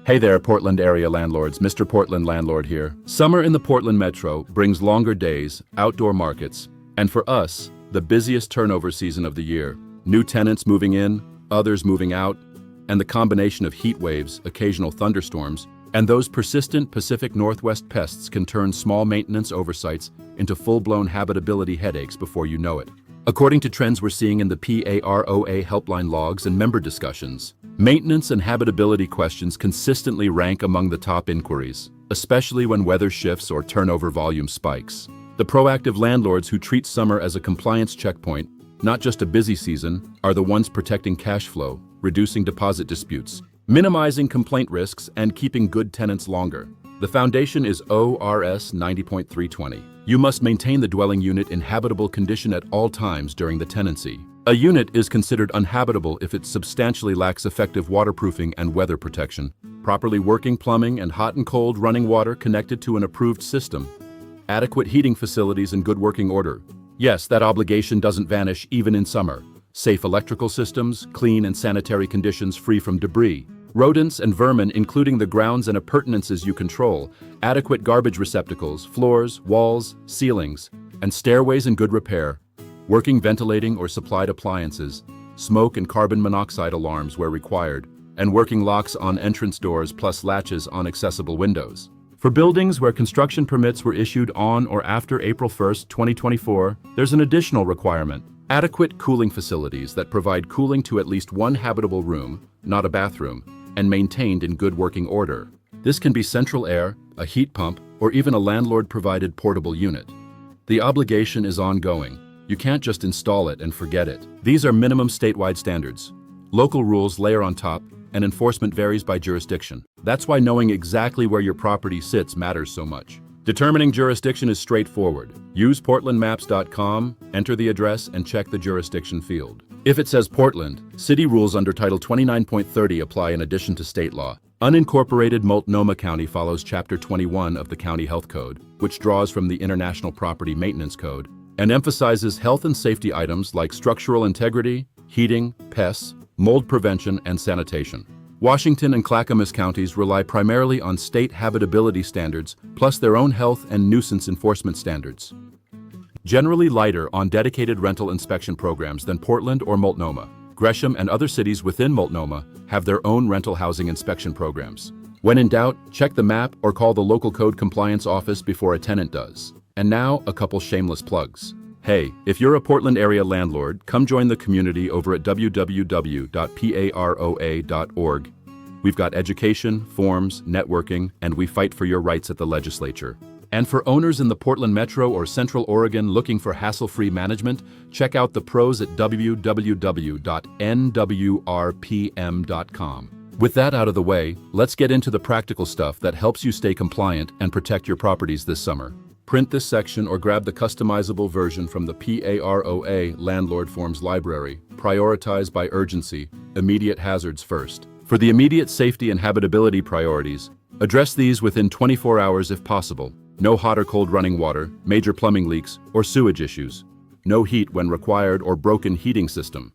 Hey there, Portland area landlords. Mr. Portland Landlord here. Summer in the Portland Metro brings longer days, outdoor markets, and for us, the busiest turnover season of the year. New tenants moving in, others moving out, and the combination of heat waves, occasional thunderstorms, and those persistent Pacific Northwest pests can turn small maintenance oversights into full-blown habitability headaches before you know it. According to trends we're seeing in the PAROA helpline logs and member discussions, maintenance and habitability questions consistently rank among the top inquiries, especially when weather shifts or turnover volume spikes. The proactive landlords who treat summer as a compliance checkpoint, not just a busy season, are the ones protecting cash flow, reducing deposit disputes, minimizing complaint risks, and keeping good tenants longer. The foundation is ORS 90.320. You must maintain the dwelling unit in habitable condition at all times during the tenancy. A unit is considered uninhabitable if it substantially lacks effective waterproofing and weather protection, properly working plumbing and hot and cold running water connected to an approved system, adequate heating facilities in good working order. Yes, that obligation doesn't vanish even in summer. Safe electrical systems, clean and sanitary conditions free from debris, rodents and vermin including the grounds and appurtenances you control, adequate garbage receptacles, floors, walls, ceilings, and stairways in good repair, working ventilating or supplied appliances, smoke and carbon monoxide alarms where required, and working locks on entrance doors plus latches on accessible windows. For buildings where construction permits were issued on or after April 1, 2024, there's an additional requirement: adequate cooling facilities that provide cooling to at least one habitable room, not a bathroom, and maintained in good working order. This can be central air, a heat pump, or even a landlord-provided portable unit. The obligation is ongoing. You can't just install it and forget it. These are minimum statewide standards. Local rules layer on top, and enforcement varies by jurisdiction. That's why knowing exactly where your property sits matters so much. Determining jurisdiction is straightforward. Use portlandmaps.com, enter the address, and check the jurisdiction field. If it says Portland, city rules under Title 29.30 apply in addition to state law. Unincorporated Multnomah County follows Chapter 21 of the County Health Code, which draws from the International Property Maintenance Code, and emphasizes health and safety items like structural integrity, heating, pests, mold prevention, and sanitation. Washington and Clackamas counties rely primarily on state habitability standards, plus their own health and nuisance enforcement standards. Generally lighter on dedicated rental inspection programs than Portland or Multnomah. Gresham and other cities within Multnomah have their own rental housing inspection programs. When in doubt, check the map or call the local code compliance office before a tenant does. And now, a couple shameless plugs. Hey, if you're a Portland area landlord, come join the community over at www.paroa.org. We've got education, forms, networking, and we fight for your rights at the legislature. And for owners in the Portland Metro or Central Oregon looking for hassle-free management, check out the pros at www.NWRPM.com. With that out of the way, let's get into the practical stuff that helps you stay compliant and protect your properties this summer. Print this section or grab the customizable version from the PAROA Landlord Forms Library. Prioritize by urgency, immediate hazards first. For the immediate safety and habitability priorities, address these within 24 hours if possible. No hot or cold running water, major plumbing leaks, or sewage issues. No heat when required or broken heating system.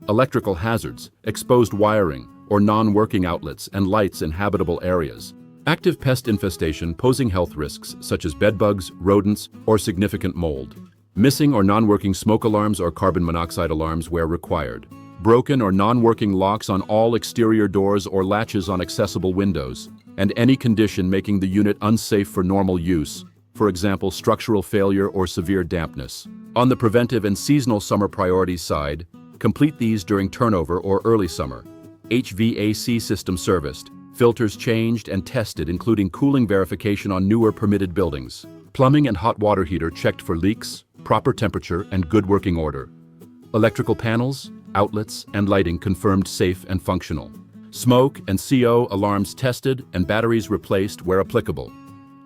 Electrical hazards, exposed wiring, or non-working outlets and lights in habitable areas. Active pest infestation posing health risks such as bedbugs, rodents, or significant mold. Missing or non-working smoke alarms or carbon monoxide alarms where required. Broken or non-working locks on all exterior doors or latches on accessible windows. And any condition making the unit unsafe for normal use, for example, structural failure or severe dampness. On the preventive and seasonal summer priorities side, complete these during turnover or early summer. HVAC system serviced. Filters changed and tested, including cooling verification on newer permitted buildings. Plumbing and hot water heater checked for leaks, proper temperature, and good working order. Electrical panels, outlets, and lighting confirmed safe and functional. Smoke and CO alarms tested and batteries replaced where applicable.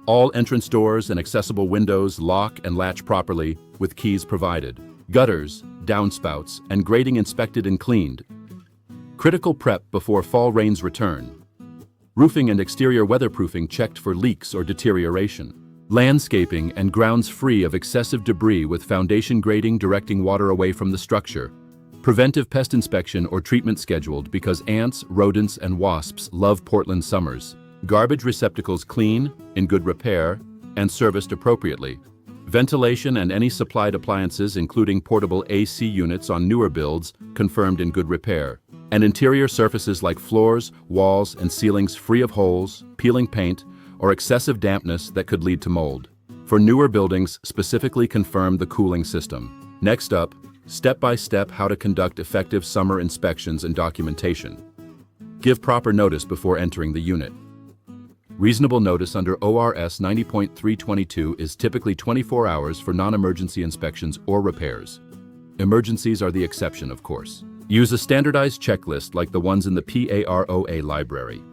All entrance doors and accessible windows lock and latch properly with keys provided. Gutters, downspouts, and grating inspected and cleaned. Critical prep before fall rains return. Roofing and exterior weatherproofing checked for leaks or deterioration. Landscaping and grounds free of excessive debris with foundation grading directing water away from the structure. Preventive pest inspection or treatment scheduled because ants, rodents, and wasps love Portland summers. Garbage receptacles clean, in good repair, and serviced appropriately. Ventilation and any supplied appliances, including portable AC units on newer builds, confirmed in good repair. And interior surfaces like floors, walls, and ceilings free of holes, peeling paint, or excessive dampness that could lead to mold. For newer buildings, specifically confirm the cooling system. Next up, step-by-step how to conduct effective summer inspections and documentation. Give proper notice before entering the unit. Reasonable notice under ORS 90.322 is typically 24 hours for non-emergency inspections or repairs. Emergencies are the exception, of course. Use a standardized checklist like the ones in the PAROA library.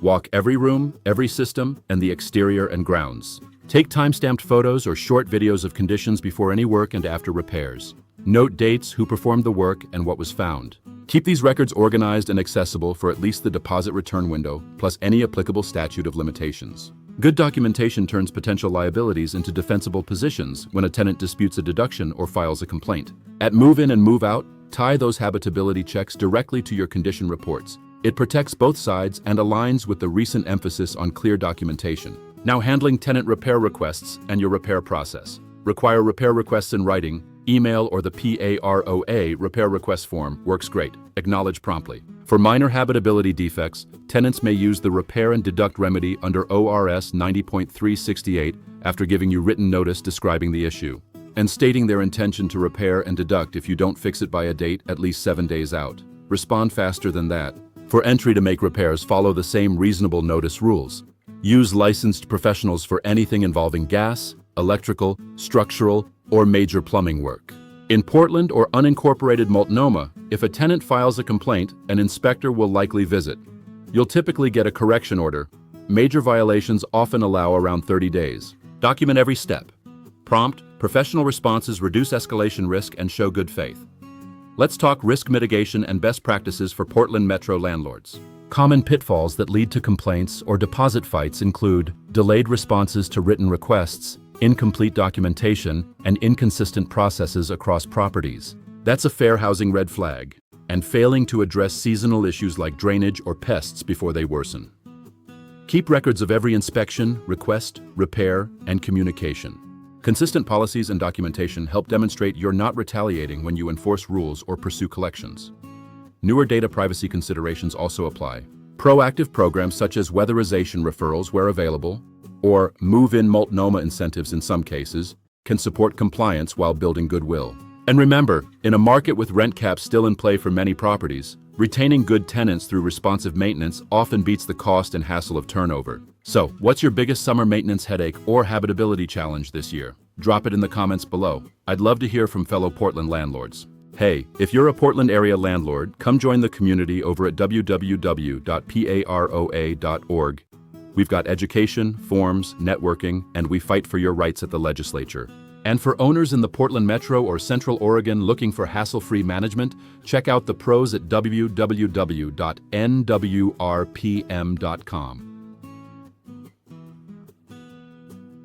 Walk every room, every system, and the exterior and grounds. Take time-stamped photos or short videos of conditions before any work and after repairs. Note dates, who performed the work, and what was found. Keep these records organized and accessible for at least the deposit return window, plus any applicable statute of limitations. Good documentation turns potential liabilities into defensible positions when a tenant disputes a deduction or files a complaint. At move-in and move-out, tie those habitability checks directly to your condition reports. It protects both sides and aligns with the recent emphasis on clear documentation. Now handling tenant repair requests and your repair process. Require repair requests in writing, email, or the PAROA repair request form works great. Acknowledge promptly. For minor habitability defects, tenants may use the repair-and-deduct remedy under ORS 90.368 after giving you written notice describing the issue and stating their intention to repair and deduct if you don't fix it by a date at least 7 days out. Respond faster than that. For entry to make repairs, follow the same reasonable notice rules. Use licensed professionals for anything involving gas, electrical, structural, or major plumbing work. In Portland or unincorporated Multnomah, if a tenant files a complaint, an inspector will likely visit. You'll typically get a correction order. Major violations often allow around 30 days. Document every step. Prompt, professional responses reduce escalation risk and show good faith. Let's talk risk mitigation and best practices for Portland Metro landlords. Common pitfalls that lead to complaints or deposit fights include delayed responses to written requests, incomplete documentation, and inconsistent processes across properties. That's a fair housing red flag. And failing to address seasonal issues like drainage or pests before they worsen. Keep records of every inspection, request, repair, and communication. Consistent policies and documentation help demonstrate you're not retaliating when you enforce rules or pursue collections. Newer data privacy considerations also apply. Proactive programs such as weatherization referrals where available, or move-in Multnomah incentives in some cases, can support compliance while building goodwill. And remember, in a market with rent caps still in play for many properties, retaining good tenants through responsive maintenance often beats the cost and hassle of turnover. So, what's your biggest summer maintenance headache or habitability challenge this year? Drop it in the comments below. I'd love to hear from fellow Portland landlords. Hey, if you're a Portland area landlord, come join the community over at www.paroa.org. We've got education, forms, networking, and we fight for your rights at the legislature. And for owners in the Portland Metro or Central Oregon looking for hassle-free management, check out the pros at www.nwrpm.com.